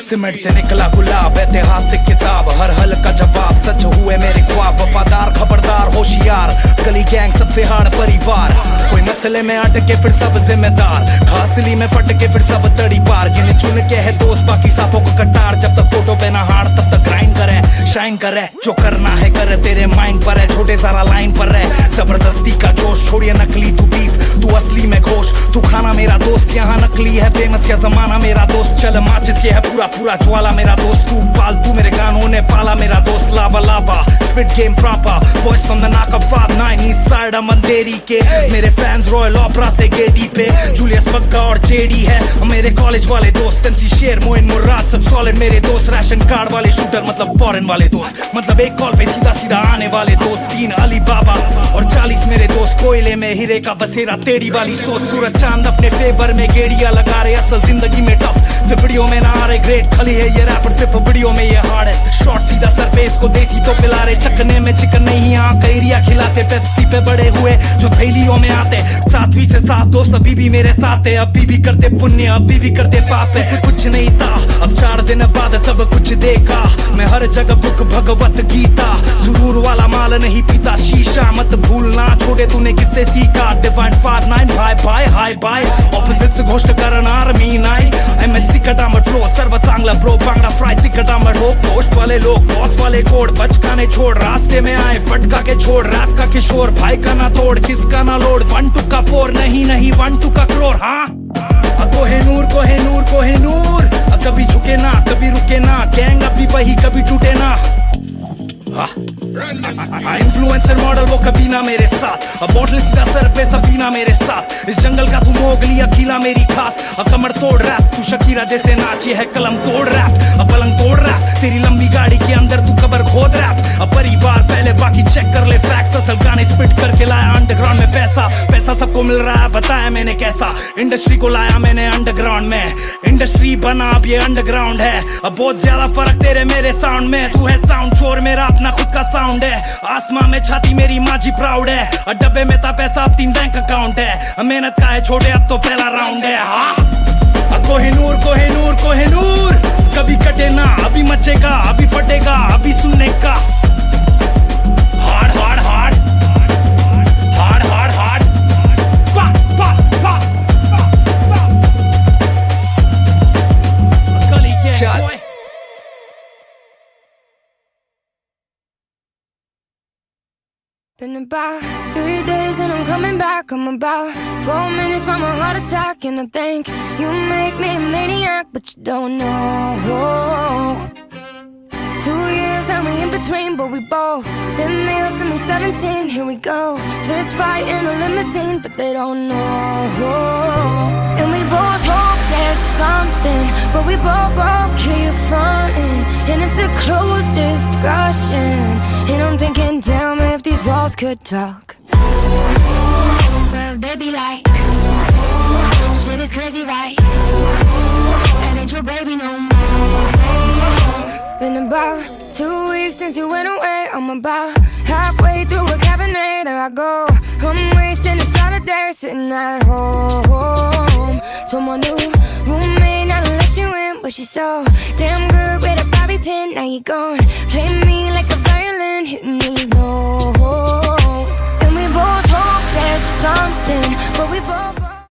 Cement से निकला गुलाब, ऐतिहासिक किताब, हर हल का जवाब, सच हुए मेरे ख्वाब, वफादार खबरदार होशियार, गली गैंग सबसे हार्ड परिवार, कोई मसले में अटके फिर सब जिम्मेदार, खासली में फटके फिर सब तड़ी पार, गिने चुन के है दोस्त बाकी सांपों को कटार, जब तक फोटो पे ना हार तब तक ग्राइंड करे, शाइन करे, जो करना है करे, तेरे माइंड पर है, छोटे सारा लाइन पर है, जबरदस्ती का जोश, छोड़िए नकली तू बीफ, तू असली में घोष, तू खाना मेरा दोस्त, यहाँ नकली है फेमस क्या जमाना मेरा दोस्त, चल माचिस ये है पूरा पूरा ज्वाला मेरा दोस्त, तू पालतू मेरे गानों ने पाला मेरा दोस्त, lava lava spit game proper, boys from the नाक ऑफ 59 ईस्ट साइड मंदेरी के, मेरे फैंस रॉयल ओपरा से गेटी पे, जूलियस बग्गा और जेडी है मेरे कॉलेज वाले दोस्त, एमसी शेर मोइन मुर्राद सब सॉलिड मेरे दोस्त, राशन कार्ड वाले शूटर मतलब फॉरेन वाले दोस्त, मतलब एक कॉल पे सीधा सीधा आने वाले दोस्त, 3 अली बाबा और 40 मेरे दोस्त, कोयले में हीरे का बसेरा टेढ़ी वाली सोच, सूरज चांद अपने फेवर में गेड़िया लगा रहे, असल जिंदगी में टफ वीडियो में ना आ रहे, ग्रेट खली है ये रैपर सिर्फ वीडियो में ये हार्ड है, शॉर्ट सीधा सर पे इसको देसी तो पिला रहे, चकने में चिकन नहीं यहाँ कैरिया खिलाते, पेप्सी पे बड़े हुए जो थैलियों में आते, 7वीं से 7 दोस्त अभी भी मेरे साथ है, अभी भी करते पुण्य अभी भी करते पाप है, कुछ नहीं था अब 4 दिन बाद सब कुछ देखा, मैं हर जगह बुक भगवत गीता, सुरूर वाला माल नहीं पीता शीशा, मत भूलना छोटे तूने किससे सीखा, डिवाइन 59 भाई भाई हाई बाय, ऑपोजिट से घोषणा करणार मी नाही, एमएच तिकट आंबट फ्लो सर्व चांगला ब्रो, बांगड़ा फ्राई तिकट आंबट हो, पोस्ट वाले लोग बॉस वाले कोड, बचकाने छोड़ रास्ते में आए फटका के छोड़, रैप का किशोर भाई का ना तोड़, किसका ना लोड, 1 2 का 4 नहीं 1 2 का करोड़, हाँ कोहेनूर कोहेनूर कोहेनूर, कभी झुके ना कभी रुके ना, गैंग अभी वही कभी टूटे ना, इन्फ्लुएंसर मॉडल वो कभी ना मेरे साथ, बॉटल सीधा सर पे सबीना मेरे साथ, इस जंगल का तू मोगली अकेला मेरी खास, कमर तोड़ रैप तू शकीरा जैसे नाच, ये है कलम तोड़ रैप, पलंग तोड़ रैप, तेरी लंबी गाड़ी के अंदर तू कबर खोद रैप, परिवार पहले बाकी चेक कर ले फैक्ट्स, असल गाने स्पिट करके लाया अंडरग्राउंड में पैसा, पैसा सबको मिल रहा है बताया मैंने कैसा, इंडस्ट्री को लाया मैंने अंडरग्राउंड में, इंडस्ट्री बना अब ये अंडरग्राउंड है, अब बहुत ज्यादा फर्क तेरे मेरे साउंड में, तू है साउंड चोर मेरा अपना खुद का साउंड है, आसमां में छाती मेरी माँ जी प्राउड है, और डब्बे में था पैसा अब 3 बैंक अकाउंट है, मेहनत का है छोटे अब तो पहला राउंड है, हाँ कोहिनूर कोहिनूर कोहिनूर, कभी कटे ना अभी मचेगा अभी फटेगा अभी सुनने का, hard hard hard hard hard hard पा पा पा गली के Been about 3 days and I'm coming back. I'm about 4 minutes from a heart attack, and I think you make me a maniac, but you don't know. 2 years and we in between, but we both been male since we 17. Here we go, fist fight in a limousine, but they don't know. And we both hope there's something, but we both keep fronting, and it's a closed discussion. And I'm thinking, damn, if these walls could talk, well, they'd be like, shit is crazy, right? That ain't your baby no more. Been about 2 weeks since you went away. I'm about halfway through a cabernet. There I go, I'm wasting a Saturday sitting at home. Told my new roommate not to let you in, but she's so damn good with a bobby pin. Now you gone, play me like a violin, hitting these notes. And we both hope there's something, but we both